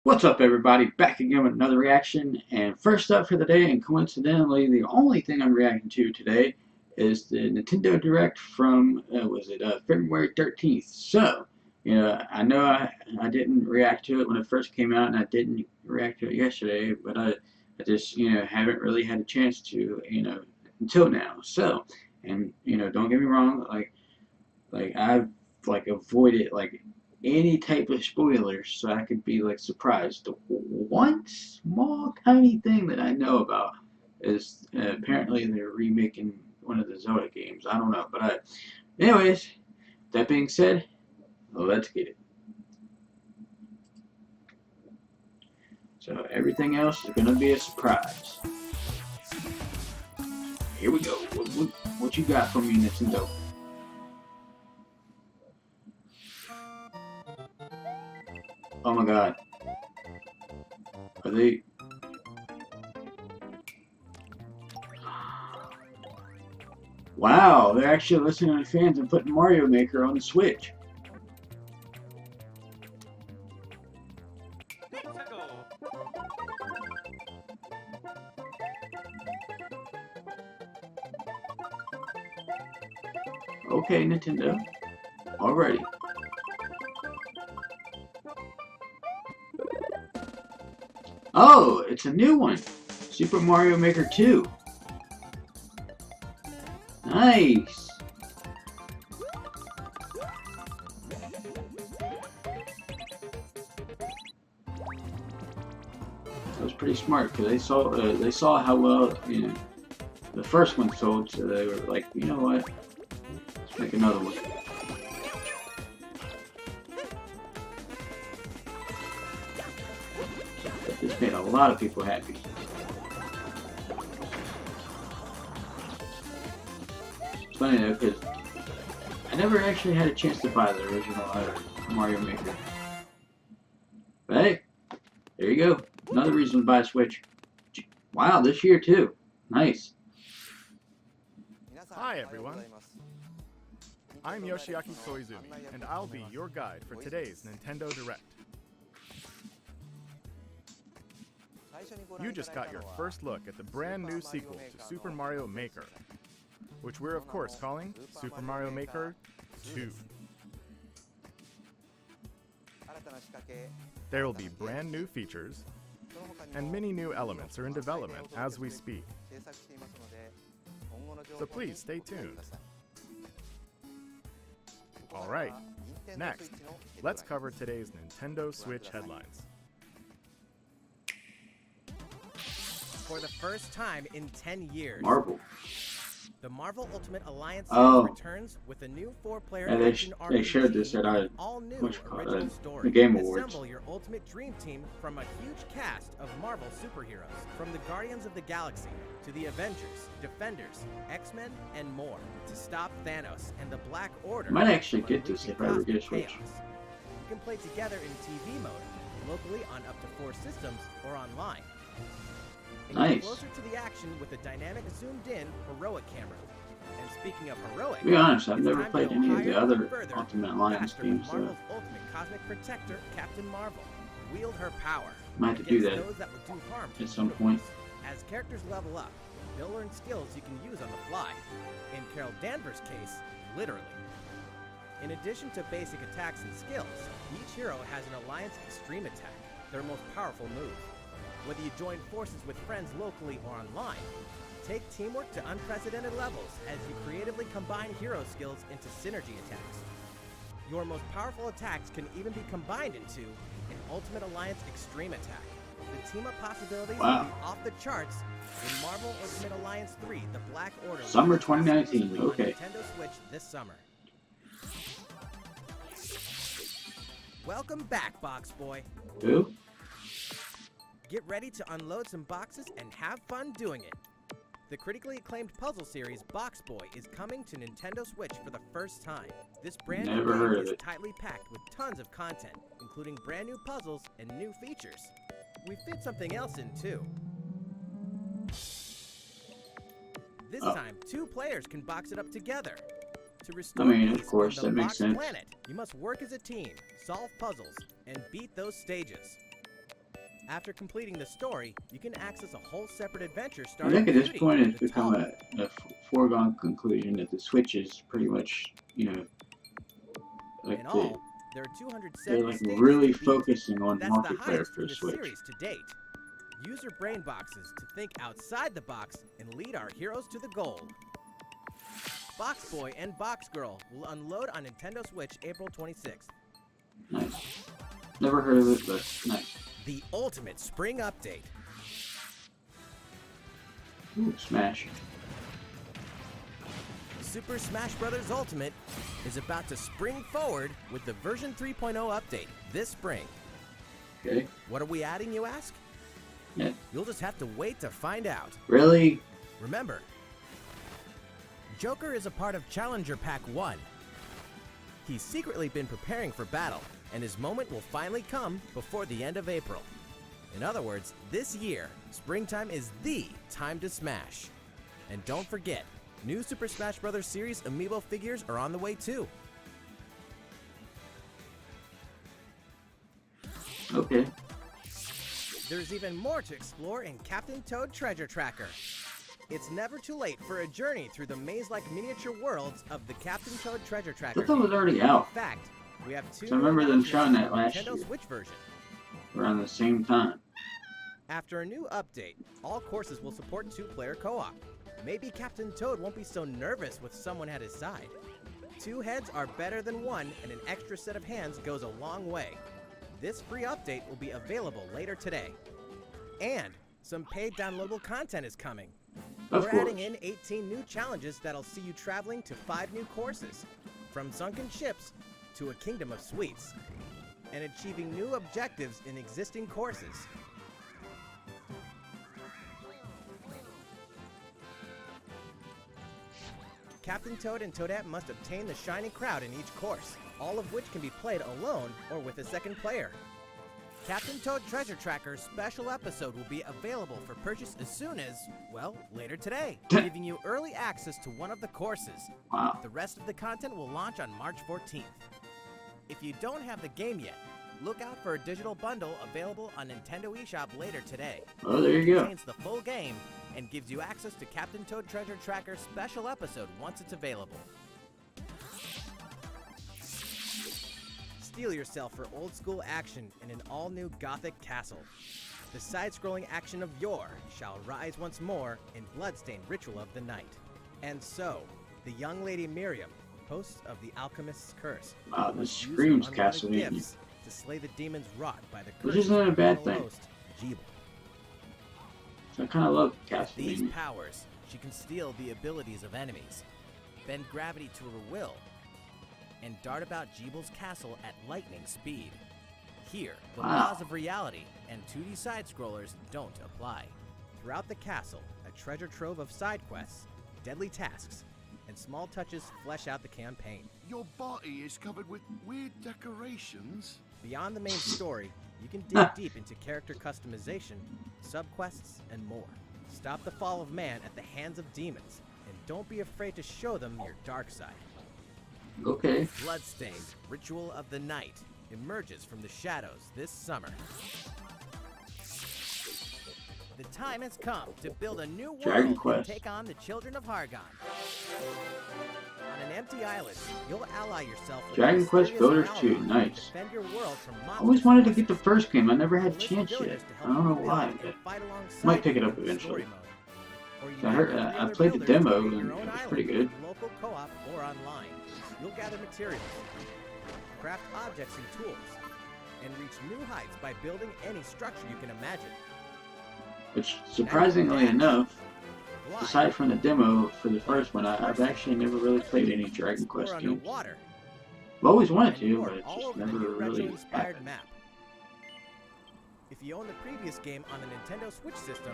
What's up, everybody? Back again with another reaction. And first up for the day, and coincidentally, the only thing I'm reacting to today is the Nintendo Direct from, February 13th. So, I know I didn't react to it when it first came out, and I didn't react to it yesterday, but I just, haven't really had a chance to, until now. So, and, don't get me wrong, I've avoided any type of spoilers so I could be surprised. The one small tiny thing that I know about is apparently they're remaking one of the Zelda games. I don't know, but anyways, that being said, let's get it. So everything else is gonna be a surprise. Here we go. What you got for me, Nintendo? Oh my God. Are they? Wow, they're actually listening to fans and putting Mario Maker on the Switch. Okay, Nintendo. Alrighty. Oh, it's a new one. Super Mario Maker 2. Nice. That was pretty smart because they saw how well the first one sold, so they were like, you know what? Let's make another one. This made a lot of people happy. It's funny though, because I never actually had a chance to buy the original Mario Maker. But hey, there you go. Another reason to buy a Switch. Wow, this year too. Nice. Hi everyone. I'm Yoshiaki Koizumi, and I'll be your guide for today's Nintendo Direct. You just got your first look at the brand new sequel to Super Mario Maker, which we're of course calling Super Mario Maker 2. There will be brand new features, and many new elements are in development as we speak. So please stay tuned. Alright, next, let's cover today's Nintendo Switch headlines. For the first time in 10 years, Marvel. the Marvel Ultimate Alliance Oh. series returns with a new 4-player Yeah, action they RPG showed this at with all new original the story. Game Awards. Assemble your ultimate dream team from a huge cast of Marvel superheroes, from the Guardians of the Galaxy to the Avengers, Defenders, X-Men, and more, to stop Thanos and the Black Order. Might actually get this if I ever get a Switch. You can play together in TV mode, locally on up to 4 systems, or online. And Nice. get closer to the action with a dynamic zoomed-in heroic camera. And speaking of heroic, To be honest, I've it's never time played to any go of the higher other and further, Ultimate Alliance faster games, with so Marvel's ultimate cosmic protector, Captain Marvel. Wield her power might have to do against that those that would do harm to at the some universe. point. As characters level up, they'll learn skills you can use on the fly. In Carol Danvers' case, literally. In addition to basic attacks and skills, each hero has an Alliance Extreme Attack, their most powerful move. Whether you join forces with friends locally or online, take teamwork to unprecedented levels as you creatively combine hero skills into synergy attacks. Your most powerful attacks can even be combined into an Ultimate Alliance Extreme Attack. The team-up possibilities will be off the charts in Marvel Ultimate Alliance 3, The Black Order. Summer 2019, exclusively on okay. Nintendo Switch this summer. Welcome back, Box Boy. Who? Get ready to unload some boxes and have fun doing it. The critically acclaimed puzzle series Box Boy is coming to Nintendo Switch for the first time. This brand new Never heard game of is it. tightly packed with tons of content, including brand new puzzles and new features. We fit something else in too. This time, 2 players can box it up together. To restore mean, of peace course, on the that makes Box sense. Planet, you must work as a team, solve puzzles, and beat those stages. After completing the story, you can access a whole separate adventure I starring think at this Beauty, point it's the become tall a foregone conclusion that the Switch is pretty much, like In all, there are 270 they're like stages really to beat. focusing on That's the multiplayer highest for in the Switch. series to date. Use your brain boxes to think outside the box and lead our heroes to the goal. Box Boy and Box Girl will unload on Nintendo Switch April 26th. Nice. Never heard of it, but nice. The ultimate spring update. Ooh, Smash. Super Smash Bros. Ultimate is about to spring forward with the version 3.0 update this spring. Okay. What are we adding, you ask? Yeah. You'll just have to wait to find out. Really? Remember, Joker is a part of Challenger Pack 1. He's secretly been preparing for battle, and his moment will finally come before the end of April. In other words, this year, springtime is the time to smash. And don't forget, new Super Smash Bros. Series amiibo figures are on the way too. Okay. There's even more to explore in Captain Toad Treasure Tracker. It's never too late for a journey through the maze-like miniature worlds of the Captain Toad Treasure I Tracker. thought that was already out In fact, we have two I remember them announcements showing that for the last Nintendo year. Switch version. around the same time. After a new update, all courses will support two-player co-op. Maybe Captain Toad won't be so nervous with someone at his side. Two heads are better than one, and an extra set of hands goes a long way. This free update will be available later today. And some paid downloadable content is coming. Of We're course. adding in 18 new challenges that'll see you traveling to 5 new courses, from sunken ships to a kingdom of sweets, and achieving new objectives in existing courses. Captain Toad and Toadette must obtain the Shiny Crowd in each course, all of which can be played alone or with a second player. Captain Toad Treasure Tracker's special episode will be available for purchase as soon as, well, later today, giving you early access to one of the courses. Wow. The rest of the content will launch on March 14th. If you don't have the game yet, look out for a digital bundle available on Nintendo eShop later today. Oh, there you It go. contains the full game and gives you access to Captain Toad Treasure Tracker's special episode once it's available. Steel yourself for old school action in an all-new Gothic castle. The side-scrolling action of yore shall rise once more in Bloodstained Ritual of the Night. And so, the young lady Miriam, host of the Alchemist's Curse, Wow, this must use her screams unwanted Castlevania. gifts to slay the demons wrought by the Which curse isn't a of the bad infernal thing. host, Jeeble. So I kind of love With these Castlevania. powers, she can steal the abilities of enemies, bend gravity to her will, and dart about Jeeble's castle at lightning speed. Here, the Wow. laws of reality and 2D side-scrollers don't apply. Throughout the castle, a treasure trove of side quests, deadly tasks, and small touches flesh out the campaign. Your body is covered with weird decorations. Beyond the main story, you can dig deep into character customization, subquests, and more. Stop the fall of man at the hands of demons, and don't be afraid to show them your dark side. Okay. Bloodstained Ritual of the Night emerges from the shadows this summer. The time has come to build a new Dragon world Quest. and take on the children of Hargon. On an empty island, you'll ally yourself with Dragon Quest mysterious Builders Balrog 2, to nice. defend your world from I monsters always wanted to and get the first game. I never had a enlist chance villagers yet. to I help don't know you build why, and but fight alongside might pick you it up in the story eventually. mode. Or you I can heard- join I other played the builders to demo create and your own it was island pretty good. in local co-op or online. You'll gather materials, craft objects and tools, and reach new heights by building any structure you can imagine. which surprisingly enough, Fly, aside from the demo for the first one, I've actually never really played any Dragon explore Quest games. underwater, I've always wanted and to, more but it all just over the never new really retro-inspired happened. map. If you own the previous game on the Nintendo Switch system,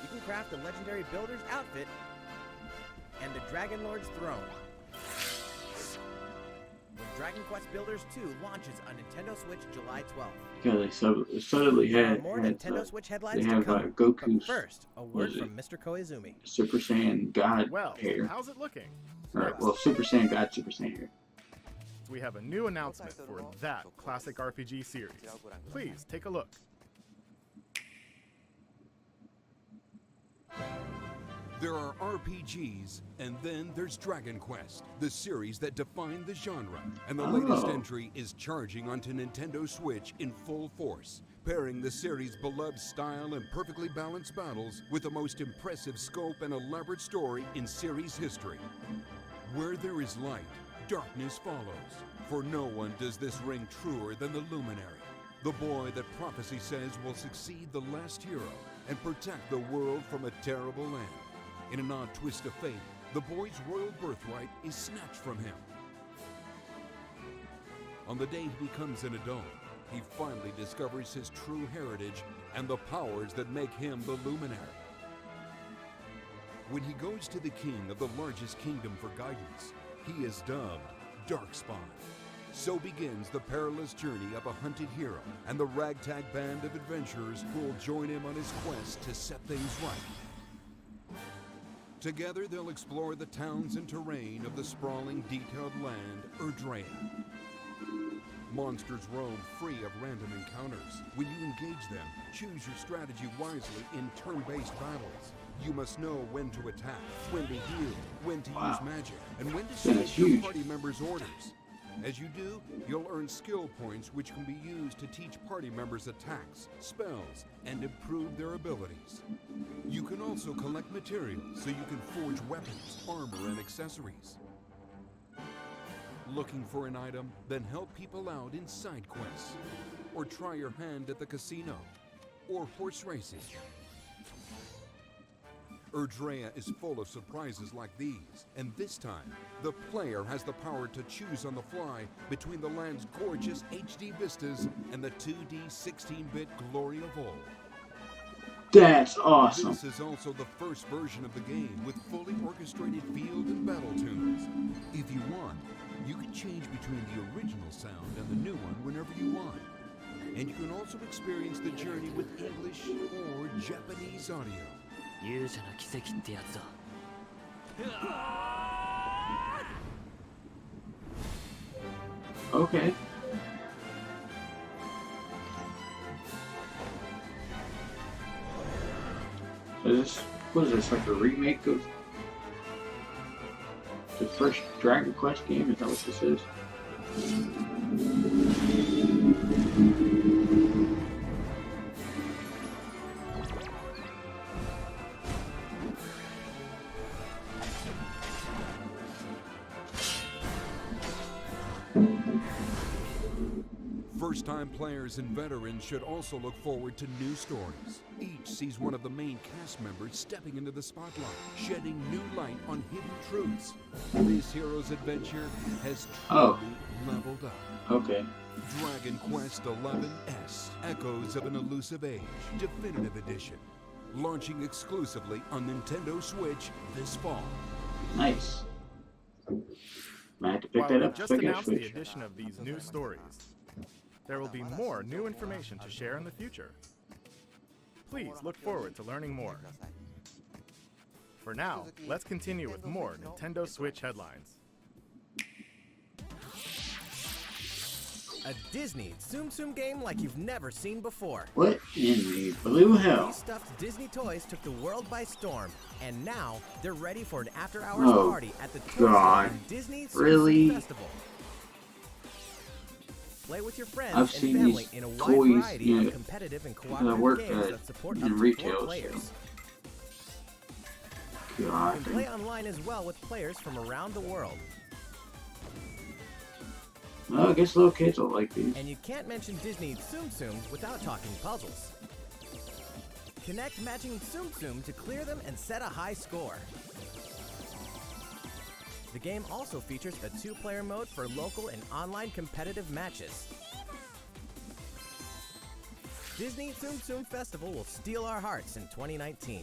you can craft the legendary builder's outfit and the Dragon Lord's throne. When Dragon Quest Builders 2 launches on Nintendo Switch July 12th. Because they suddenly There are had, more Nintendo Switch headlines they to have come. Goku's But first, a word what is from Mr. Koizumi. Super Saiyan God Well, hair. how's it looking? Or, well, Super Saiyan God, Super Saiyan hair. We have a new announcement for that classic RPG series. Please take a look. There are RPGs, and then there's Dragon Quest, the series that defined the genre. And the latest entry is charging onto Nintendo Switch in full force, pairing the series' beloved style and perfectly balanced battles with the most impressive scope and elaborate story in series history. Where there is light, darkness follows. For no one does this ring truer than the Luminary, the boy that prophecy says will succeed the last hero and protect the world from a terrible land. In an odd twist of fate, the boy's royal birthright is snatched from him. On the day he becomes an adult, he finally discovers his true heritage and the powers that make him the Luminary. When he goes to the king of the largest kingdom for guidance, he is dubbed Darkspawn. So begins the perilous journey of a hunted hero and the ragtag band of adventurers who will join him on his quest to set things right. Together they'll explore the towns and terrain of the sprawling, detailed land, Erdrea. Monsters roam free of random encounters. When you engage them, choose your strategy wisely in turn-based battles. You must know when to attack, when to heal, when to use magic, and when to save your party members' orders. As you do, you'll earn skill points which can be used to teach party members attacks, spells, and improve their abilities. You can also collect materials so you can forge weapons, armor, and accessories. Looking for an item? Then help people out in side quests. Or try your hand at the casino. Or horse racing. Erdrea is full of surprises like these, and this time, the player has the power to choose on the fly between the land's gorgeous HD vistas and the 2D 16-bit glory of old. That's awesome. This is also the first version of the game with fully orchestrated field and battle tunes. If you want, you can change between the original sound and the new one whenever you want. And you can also experience the journey with English or Japanese audio. 勇者の奇跡ってやつだ。 Okay. So this, what is this, like a remake of the first Dragon Quest game? Is that what this is? First-time players and veterans should also look forward to new stories. Each sees one of the main cast members stepping into the spotlight, shedding new light on hidden truths. This hero's adventure has truly leveled up. Okay. Dragon Quest XI-S, Echoes of an Elusive Age, Definitive Edition. Launching exclusively on Nintendo Switch this fall. Nice. I had to pick While that we up. just So I got a announced the Switch. addition of these new stories, there will be more new information to share in the future. Please look forward to learning more. For now, let's continue with more Nintendo Switch headlines. A Disney Tsum Tsum game like you've never seen before. What in the blue hell? These stuffed Disney toys took the world by storm, and now they're ready for an after-hours Oh, party at the Toy God. Fair and Disney Tsum Really? Tsum Festival. Play with your friends I've and seen family these in a wide toys, variety yeah, of competitive and I cooperative work games that support in up to retail, 4 so- players. God. You can play online as well with players from around the world. Well, I guess little kids will like these. And you can't mention Disney Tsum Tsums without talking puzzles. Connect matching Tsum Tsum to clear them and set a high score. The game also features a 2-player mode for local and online competitive matches. Disney Tsum Tsum Festival will steal our hearts in 2019.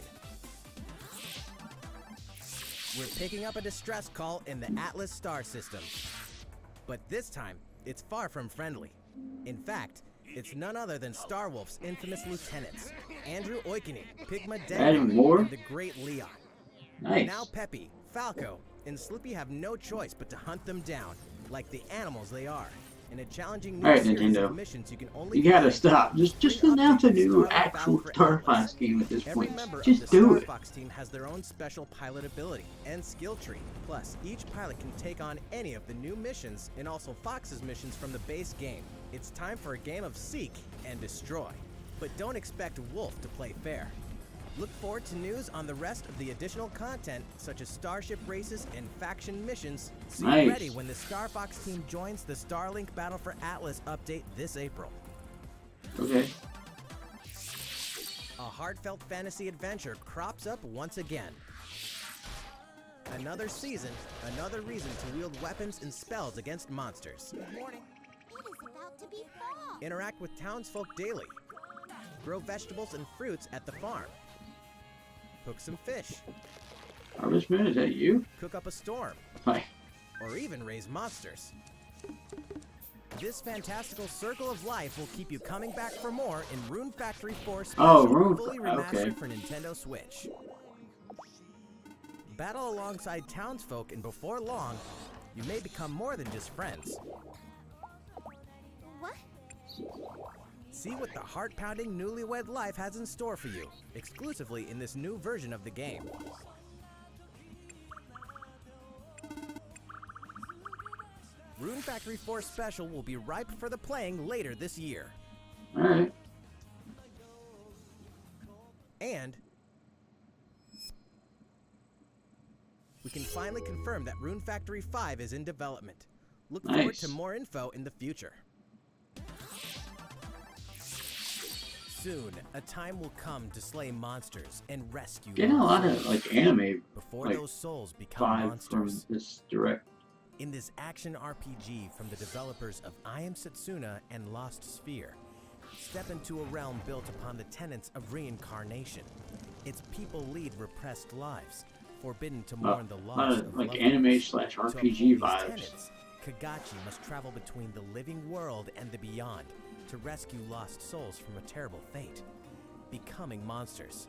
We're picking up a distress call in the Atlas star system. But this time, it's far from friendly. In fact, it's none other than Starwolf's infamous lieutenants, Andrew Oikini, Pigma Adding Dengar, more? and the Great Leon. Nice. Now Peppy, Falco, and Slippy have no choice but to hunt them down, like the animals they are. In a challenging new Alright, series Nintendo. of missions you can only You gotta play. stop. Just Bring announce a updates to new Starlink actual Battle for Star Atlas. Fox game at this Every point. member of Just the do Star it. Fox team has their own special pilot ability and skill tree. Plus, each pilot can take on any of the new missions and also Fox's missions from the base game. It's time for a game of seek and destroy. But don't expect Wolf to play fair. Look forward to news on the rest of the additional content, such as starship races and faction missions. So Nice. get ready when the Star Fox team joins the Starlink Battle for Atlas update this April. Okay. A heartfelt fantasy adventure crops up once again. Another season, another reason to wield weapons and spells against monsters. Good morning. It is about to be fall. Interact with townsfolk daily. Grow vegetables and fruits at the farm. Cook some fish. Harvest Moon, is that you? Cook up a storm. Hi. Or even raise monsters. This fantastical circle of life will keep you coming back for more in Rune Factory 4 Special, Oh, Rune- fully remastered okay. for Nintendo Switch. Battle alongside townsfolk, and before long, you may become more than just friends. What? See what the heart-pounding newlywed life has in store for you, exclusively in this new version of the game. Rune Factory 4 Special will be ripe for the playing later this year. Alright. And we can finally confirm that Rune Factory 5 is in development. Look forward Nice. to more info in the future. Soon, a time will come to slay monsters and rescue Getting a lot of souls like anime before like those souls become vibe from monsters. this direct. In this action RPG from the developers of I Am Setsuna and Lost Sphere, step into a realm built upon the tenets of reincarnation. Its people lead repressed lives, forbidden to mourn the loss of like loved anime ones. slash To uphold RPG these vibes. tenets, Kagachi must travel between the living world and the beyond to rescue lost souls from a terrible fate, becoming monsters.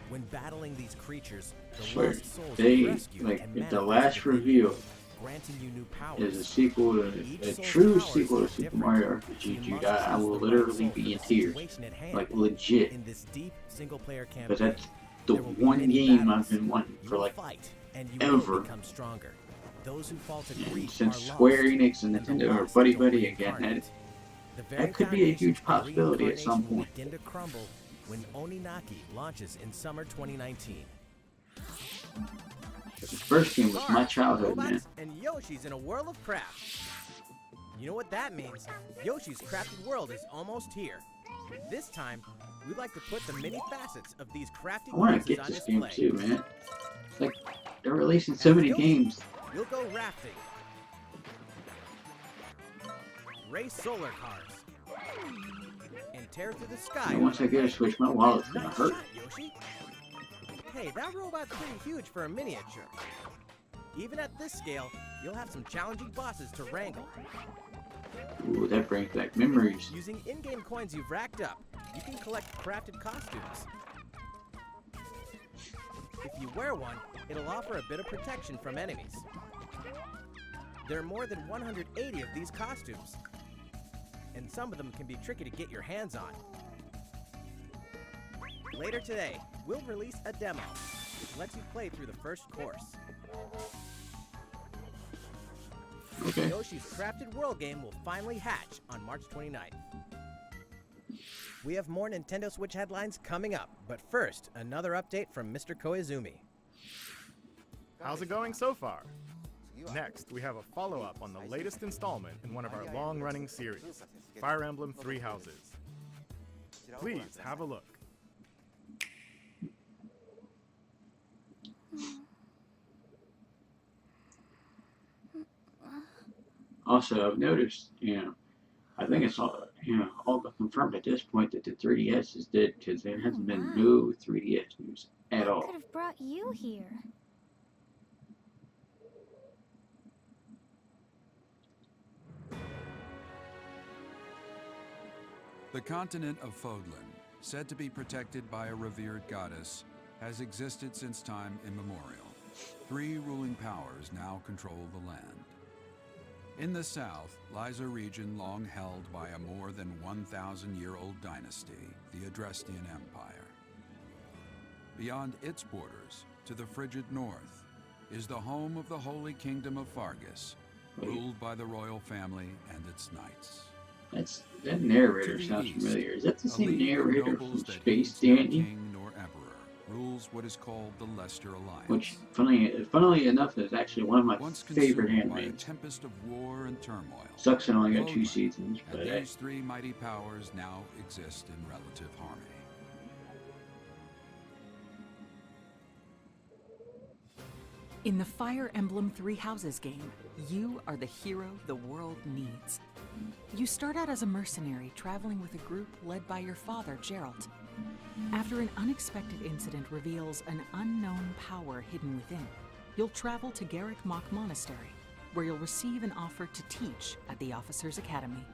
When battling these creatures, the Swear, lost souls they are rescued like and the manifest last within review you, granting you new powers. is a sequel to Each a soul's true powers sequel to are Super different. Mario You RPG. must Dude, I choose will the right literally soul be for in the tears, situation at hand. like legit, In this deep single-player campaign, because that's the there will be one many game battles. I've been wanting You for will like fight, and you ever. will become stronger. Those who fall to and grief since are Square lost, Enix and and the Nintendo are lost buddy don't buddy again. reincarnate. The very That could be a huge foundations of possibility at some reincarnation will point. begin to crumble when Oninaki launches in summer 2019. The first game was my Cars, childhood, man. robots, and Yoshi's in a world of craft. You know what that means? Yoshi's Crafted World is almost here. This time, we'd like to put the many facets of these crafty I want to courses get on this game display. too, man. It's like they're releasing so many games. You'll go rafting, race solar cars, and tear through the sky. And once I get a Switch, my wallet's gonna Nice hurt. shot, Yoshi. Hey, that robot's pretty huge for a miniature. Even at this scale, you'll have some challenging bosses to wrangle. Ooh, that brings back memories. Using in-game coins you've racked up, you can collect crafted costumes. If you wear one, it'll offer a bit of protection from enemies. There are more than 180 of these costumes, and some of them can be tricky to get your hands on. Later today, we'll release a demo, which lets you play through the first course. Okay. Yoshi's Crafted World game will finally hatch on March 29th. We have more Nintendo Switch headlines coming up, but first, another update from Mr. Koizumi. How's it going so far? Next, we have a follow-up on the latest installment in one of our long-running series, Fire Emblem Three Houses. Please have a look. Also, I've noticed, I think it's all but confirmed at this point that the 3DS is dead because there hasn't been no 3DS news at I all. could have brought you here. The continent of Fodlan, said to be protected by a revered goddess, has existed since time immemorial. 3 ruling powers now control the land. In the south lies a region long held by a more than 1,000-year-old dynasty, the Adrestian Empire. Beyond its borders, to the frigid north, is the home of the Holy Kingdom of Fargus, ruled by the royal family and its knights. That narrator To the sounds east, familiar. Is that the a same league of narrator nobles from that Space hates neither Dandy? king nor emperor rules what is called the Leicester Alliance. Which, funnily enough, is actually one of my Once favorite consumed by a animes. tempest of war and turmoil, Sucks it only got 2 Fodlan seasons, and but these three mighty powers now exist in relative harmony. In the Fire Emblem Three Houses game, you are the hero the world needs. You start out as a mercenary traveling with a group led by your father, Geralt. After an unexpected incident reveals an unknown power hidden within, you'll travel to Garrick Mach Monastery, where you'll receive an offer to teach at the Officers' Academy.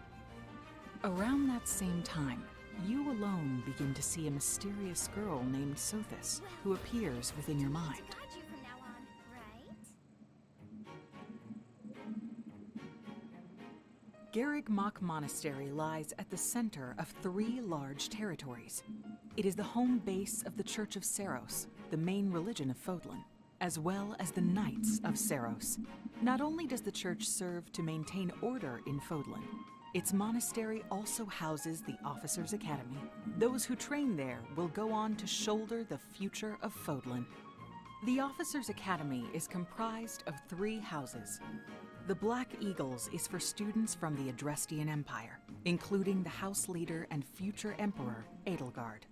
Around that same time, you alone begin to see a mysterious girl named Sothis, who appears within your mind. Got you from now on, right? Garrick Mach Monastery lies at the center of 3 large territories. It is the home base of the Church of Seiros, the main religion of Fodlan, as well as the Knights of Seiros. Not only does the church serve to maintain order in Fodlan, its monastery also houses the Officers' Academy. Those who train there will go on to shoulder the future of Fodlan. The Officers' Academy is comprised of 3 houses. The Black Eagles is for students from the Adrestian Empire, including the House Leader and future Emperor, Edelgard.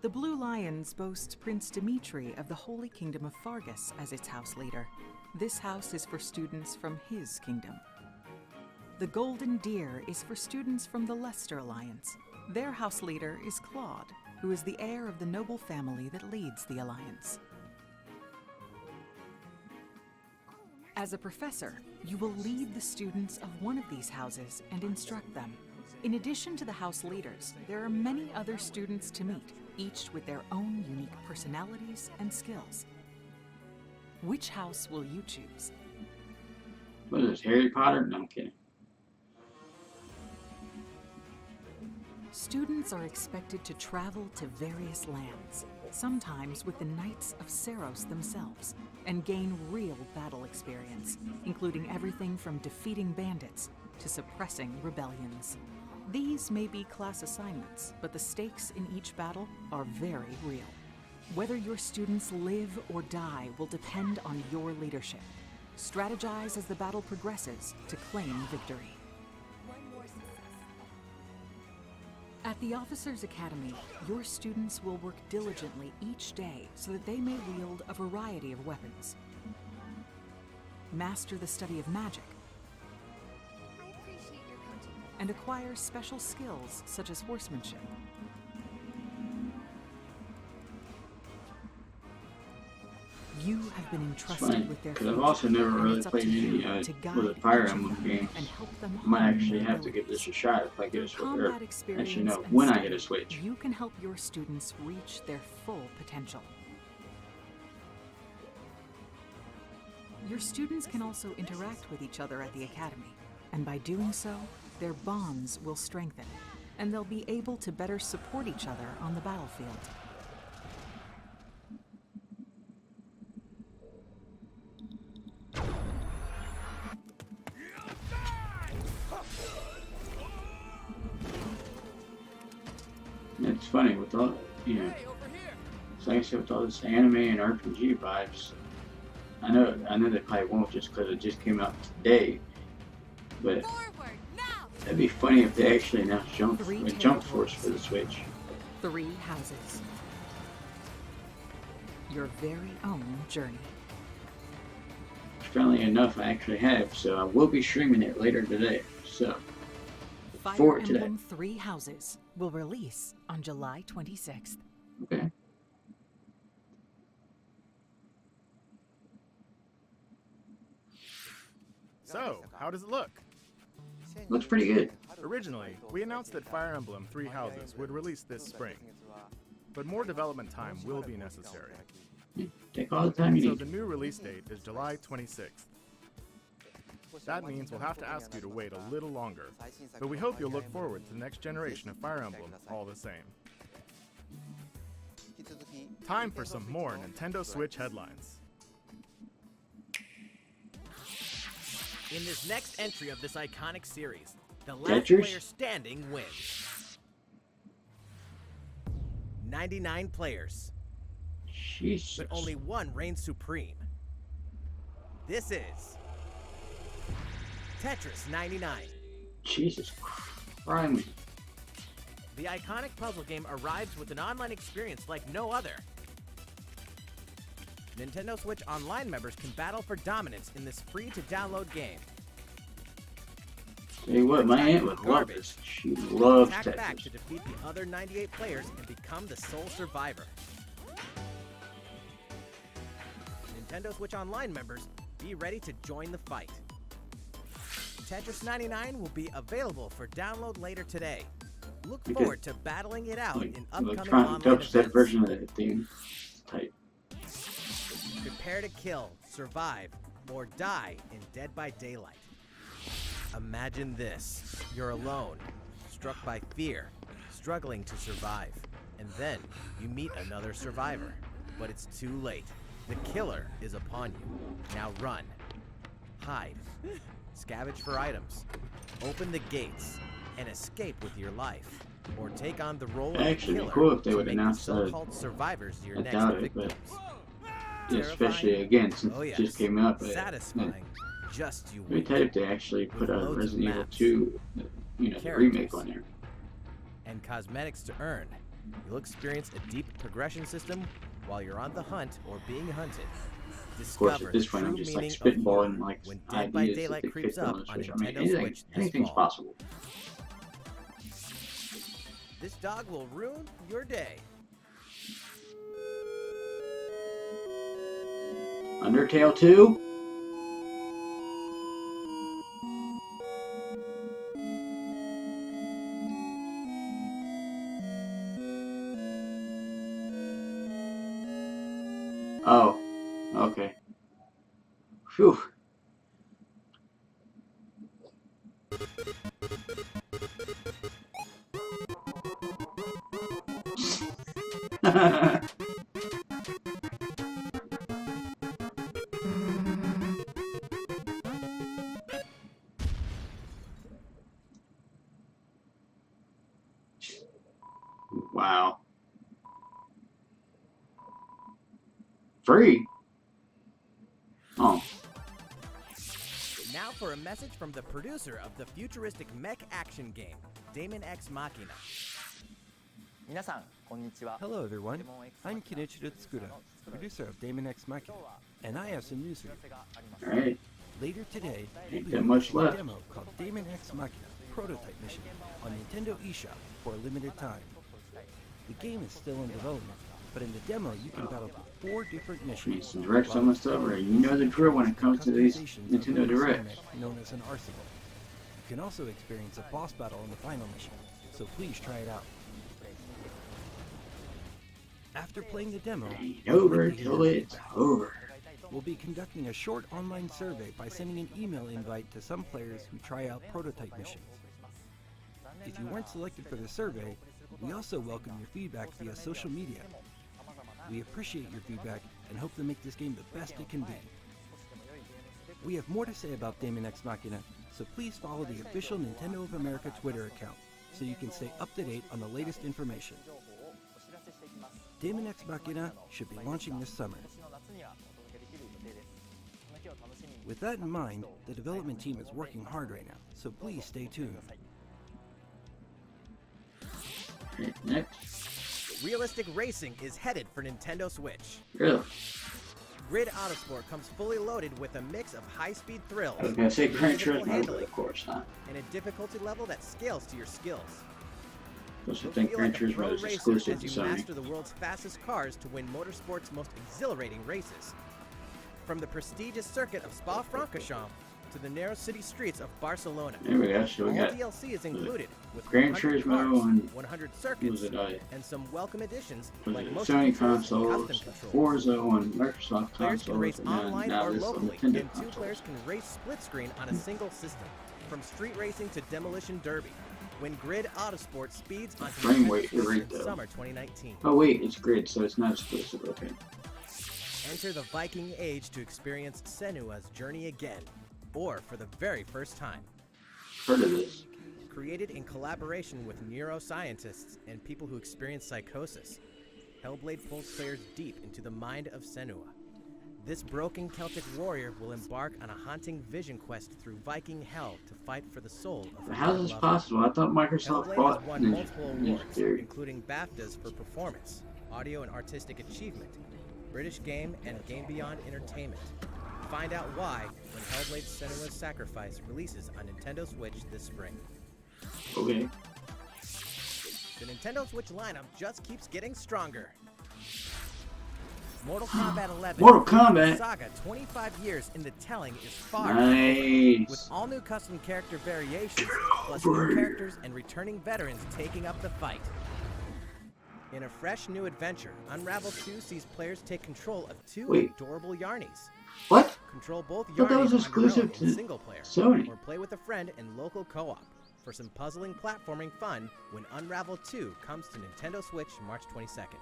The Blue Lions boast Prince Dimitri of the Holy Kingdom of Fargus as its House Leader. This house is for students from his kingdom. The Golden Deer is for students from the Leicester Alliance. Their House Leader is Claude, who is the heir of the noble family that leads the Alliance. As a professor, you will lead the students of one of these houses and instruct them. In addition to the house leaders, there are many other students to meet, each with their own unique personalities and skills. Which house will you choose? what is this, Harry Potter? No, I'm kidding. Students are expected to travel to various lands, sometimes with the Knights of Seiros themselves, and gain real battle experience, including everything from defeating bandits to suppressing rebellions. These may be class assignments, but the stakes in each battle are very real. Whether your students live or die will depend on your leadership. Strategize as the battle progresses to claim victory. One more success. At the Officers' Academy, your students will work diligently each day so that they may wield a variety of weapons. Master the study of magic, I appreciate your coaching. and acquire special skills such as horsemanship. You have been It's entrusted funny, with their because I've future, also never and really it's up played to you any to with guide the Fire each of Emblem them games. and help them I might hone actually their have to give this a abilities. shot if I get a With switch. combat experience Actually, no, and when I study, get a Switch. you can help your students reach their full potential. Your students can also interact with each other at the Academy, and by doing so, their bonds will strengthen, and they'll be able to better support each other on the battlefield. It's funny with all, you know, it's like I said, with all this anime and RPG vibes. I know they probably won't just because it just came out today, but Forward, now! that'd be funny if they actually announced Jump Three Force for the Switch. 3 houses. Your very own journey. Funnily enough, I actually have, so I will be streaming it later today. So, Fire for today. Emblem 3 Houses will release on July 26th. Okay. So, how does it look? Looks pretty good. Originally, we announced that Fire Emblem Three Houses would release this spring, but more development time will be necessary. Take all the time you So need. the new release date is July 26th. That means we'll have to ask you to wait a little longer, but we hope you'll look forward to the next generation of Fire Emblem all the same. Time for some more Nintendo Switch headlines. In this next entry of this iconic series, the last Tetris? player standing wins. 99 players, Jesus. but only one reigns supreme. This is Tetris 99. Jesus Christ. The iconic puzzle game arrives with an online experience like no other. Nintendo Switch Online members can battle for dominance in this free-to-download game. Tell you what, my aunt would love this. She loves Attack back Tetris. to defeat the other 98 players and become the sole survivor. Nintendo Switch Online members, be ready to join the fight. Tetris 99 will be available for download later today. Look Okay. forward to battling it out Like in upcoming electronic online dubstep events. version of that thing. Type. Prepare to kill, survive, or die in Dead by Daylight. Imagine this. You're alone, struck by fear, struggling to survive. And then you meet another survivor. But it's too late. The killer is upon you. Now run. Hide. Scavenge for items. Open the gates and escape with your life. Or take on the role of the Actually, killer cool if they to would make the announce that. so-called survivors your I next doubt it, but victims. especially Terrifying? again since Oh, it yes. just came out. Satisfying. Just you It'd be wait. tight if they actually put a With loads of Resident Evil maps. 2, the Characters. remake on there. And cosmetics to earn. You'll experience a deep progression system while you're on the hunt or being hunted. Of course, Discover at this the point, I'm true just like meaning of spitballing war like when Dead by ideas that Daylight they creeps fit on up the on Switch. I mean, Nintendo Switch this anything's fall. possible. This dog will ruin your day. Undertale 2? Oh, okay. Phew. Wow. Free? Oh. Now for a message from the producer of the futuristic mech action game, Daemon X Machina. Hello everyone, I'm Kenichiro Tsukuda, producer of Daemon X Machina, and I have some news for you. Alright. Later today, we'll Ain't be that much releasing a left. demo called Daemon X Machina Prototype Mission on Nintendo eShop for a limited time. The game is still in development, but in the demo you can battle 4 different missions. It's the Direct's almost over. You know the drill when it comes to these Nintendo Directs. Known as an arsenal. You can also experience a boss battle in the final mission, so please try it out. After playing the demo, Ain't over till it's over. we'll be conducting a short online survey by sending an email invite to some players who try out prototype missions. If you weren't selected for the survey, we also welcome your feedback via social media. We appreciate your feedback and hope to make this game the best it can be. We have more to say about Daemon X Machina, so please follow the official Nintendo of America Twitter account so you can stay up to date on the latest information. Daemon X Machina should be launching this summer. With that in mind, the development team is working hard right now, so please stay tuned. Alright, next. Realistic racing is headed for Nintendo Switch. Really? Grid Autosport comes fully loaded with a mix of high-speed thrills, I was gonna say Gran physical Turismo, but handling, of course not. and a difficulty level that scales to your skills. Supposed to You'll think feel Gran like a pro Turismo is racer exclusive as to you Sony. master the world's fastest cars to win motorsport's most exhilarating races. From the prestigious circuit of Spa-Francorchamps to the narrow city streets of Barcelona. There we go. So All we got DLC is included, with Gran 100 Turismo cars, and 100 was circuits, it and some welcome additions was like it motion Sony controls and consoles, custom controls. Forza on Microsoft Players can race consoles, and online now or this on locally, Nintendo and two consoles. players can race split screen on a single system. From street racing to demolition derby, when Grid Autosport speeds onto Frame Nintendo rate Switch rate, in though. summer 2019. Oh wait, it's Grid, so it's not exclusive. Okay. Enter the Viking Age to experience Senua's journey again, or for the very first time. Heard of this? Created in collaboration with neuroscientists and people who experience psychosis, Hellblade pulls players deep into the mind of Senua. This broken Celtic warrior will embark on a haunting vision quest through Viking hell to fight for the soul of her How is this beloved. possible? I thought Microsoft Hellblade bought has won multiple Ninja awards, Theory. including BAFTAs for performance, audio and artistic achievement, British Game and Game Beyond Entertainment. Find out why when Hellblade: Senua's Sacrifice releases on Nintendo Switch this spring. Okay. The Nintendo Switch lineup just keeps getting stronger. Mortal Kombat 11. Mortal Kombat. Saga 25 years in the telling is far. Nice. With all new custom character variations, plus over new here. characters and returning veterans taking up the fight. In a fresh new adventure, Unravel 2 sees players take control of two Wait. adorable Yarnies. What? Control both thought that was Yarnies on your exclusive own to in single player, Sony. or play with a friend in local co-op for some puzzling platforming fun when Unravel 2 comes to Nintendo Switch March 22nd.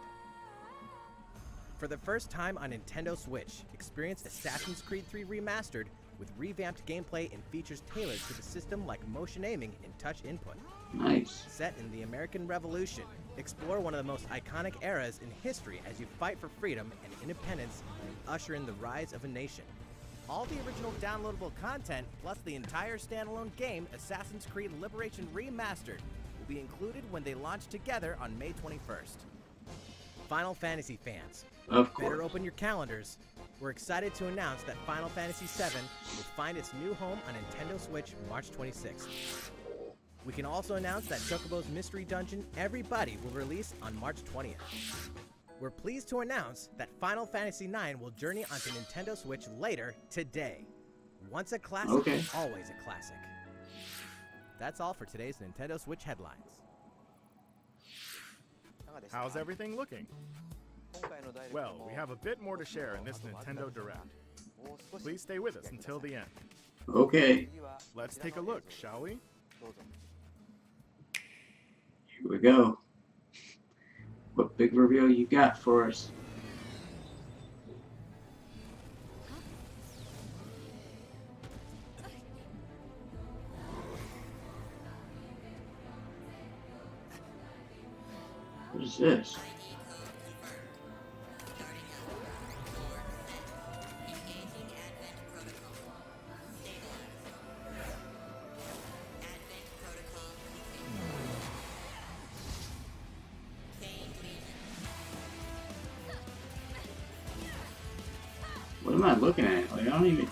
For the first time on Nintendo Switch, experience Assassin's Creed 3 Remastered with revamped gameplay and features tailored to the system like motion aiming and touch input. Nice. Set in the American Revolution, explore one of the most iconic eras in history as you fight for freedom and independence and usher in the rise of a nation. All the original downloadable content, plus the entire standalone game, Assassin's Creed Liberation Remastered, will be included when they launch together on May 21st. Final Fantasy fans, Of better course. open your calendars. We're excited to announce that Final Fantasy VII will find its new home on Nintendo Switch March 26th. We can also announce that Chocobo's Mystery Dungeon Everybody will release on March 20th. We're pleased to announce that Final Fantasy IX will journey onto Nintendo Switch later today. Once a classic, Okay. always a classic. That's all for today's Nintendo Switch headlines. How's everything looking? Well, we have a bit more to share in this Nintendo Direct. Please stay with us until the end. Okay. Let's take a look, shall we? Here we go. What big reveal you got for us? What is this? What am I looking at? Like, I don't even...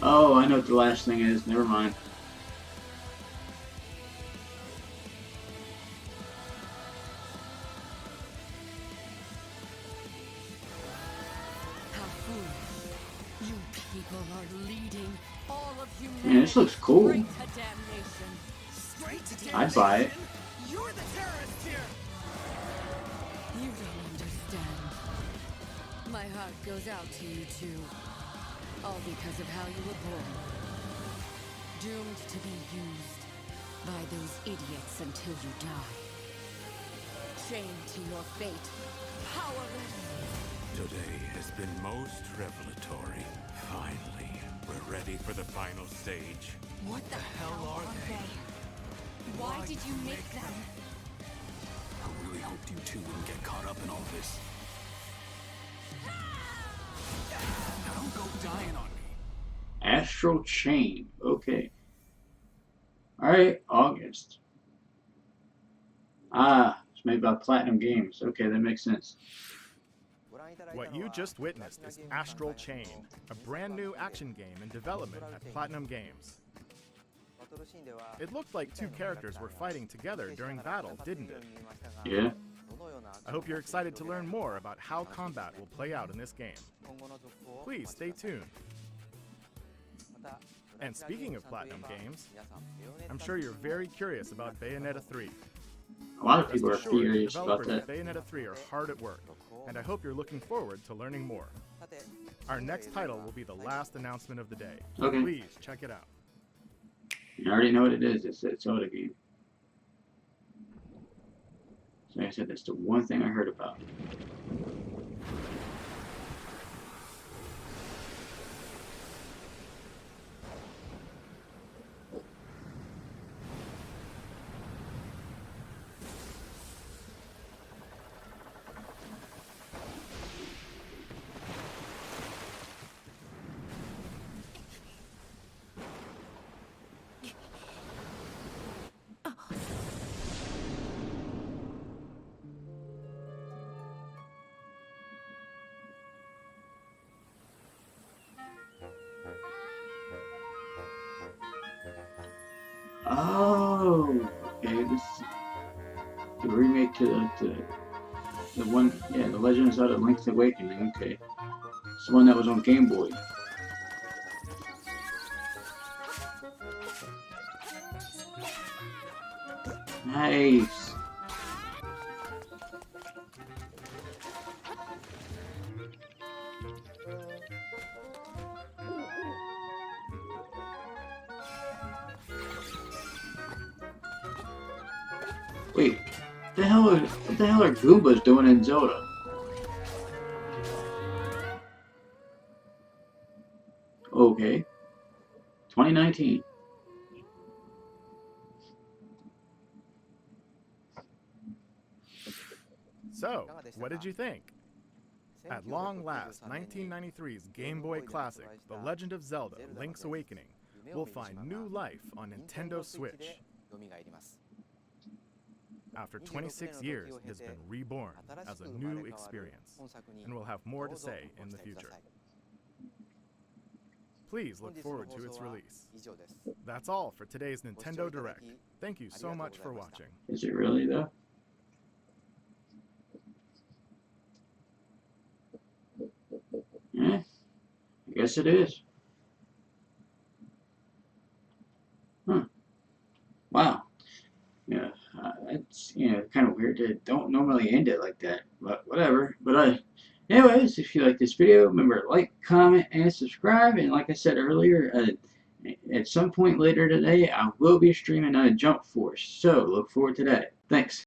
Oh, I know what the last thing is. Never mind. How foolish. You people are leading all of humanity. Man, this looks cool. Straight to damnation. Straight to damnation? I'd buy it. You're the terrorist here! You don't understand. My heart goes out to you too. All because of how you were born. Doomed to be used by those idiots until you die. Chained to your fate. Powerless. Today has been most revelatory. Finally, we're ready for the final stage. What the hell are they? Why did you make them? I really hoped you two wouldn't get caught up in all this. Now don't go dying on me. Astral Chain. Okay. Alright, August. Ah, it's made by Platinum Games. Okay, that makes sense. What you just witnessed is Astral Chain, a brand new action game in development at Platinum Games. It looked like two characters were fighting together during battle, didn't it? Yeah. I hope you're excited to learn more about how combat will play out in this game. Please stay tuned. And speaking of Platinum Games, I'm sure you're very curious about Bayonetta 3. A lot of people are Rest assured, the curious about developers of that. Bayonetta 3 are hard at work, and I hope you're looking forward to learning more. Our next title will be the last announcement of the day. Okay. Please check it out. You already know what it is. It's a Zelda game. So like I said, that's the one thing I heard about. Oh, okay. This is the remake to the one, yeah, the Legend of Zelda: Link's Awakening. Okay, it's the one that was on Game Boy. Nice. Wait, what the hell are Goombas doing in Zelda? Okay. 2019. So, what did you think? At long last, 1993's Game Boy classic, The Legend of Zelda: Link's Awakening, will find new life on Nintendo Switch. After 26 years, it has been reborn as a new experience, and we'll have more to say in the future. Please look forward to its release. That's all for today's Nintendo Direct. Thank you so much for watching. Is it really though? Eh, I guess it is. Huh. Wow. Yeah, it's, you know, kind of weird to don't normally end it like that, but whatever. But anyways, if you like this video, remember to like, comment, and subscribe. And like I said earlier, at some point later today, I will be streaming Jump Force. So look forward to that. Thanks.